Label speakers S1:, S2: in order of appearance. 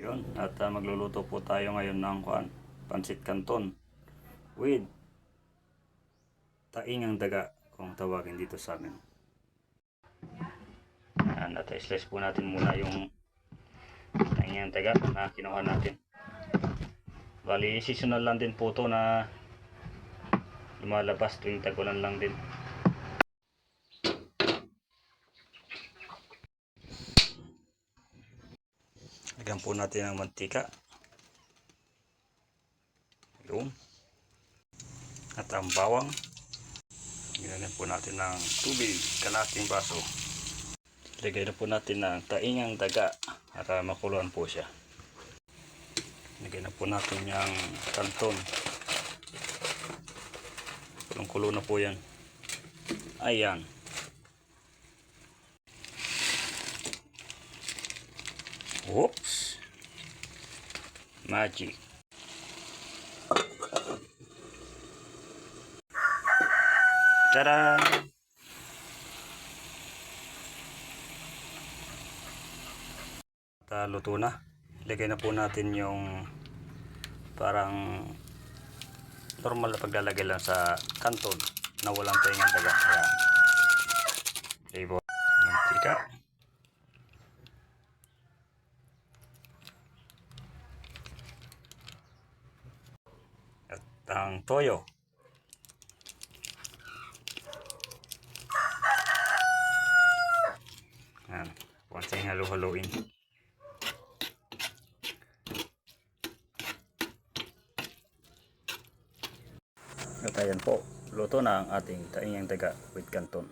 S1: Yun, at magluluto po tayo ngayon ng pansit canton with taingang daga kung tawagin dito sa amin. At slice po natin muna yung taingang daga na kinuha natin. Bali, seasonal lang din po to na lumalabas tuwing tag-ulan lang din. Lagyan po natin ng mantika. Yun. At ang bawang. Lagyan po natin ng tubig, kalahating baso. Lagyan na po natin ng taingang daga para makuluan po siya. Lagyan na po natin yung canton. Kulong-kulo na po yan. Ayan. Oops. Magic. Tada! Luto na. Ilagay na po natin yung parang normal na paglalagay lang sa canton na walang taingang daga. Ayan. Flavor. Mantika. At ang toyo. Ayan. Konting halo-haloin. At ayan po, luto na ang ating taingang daga with canton.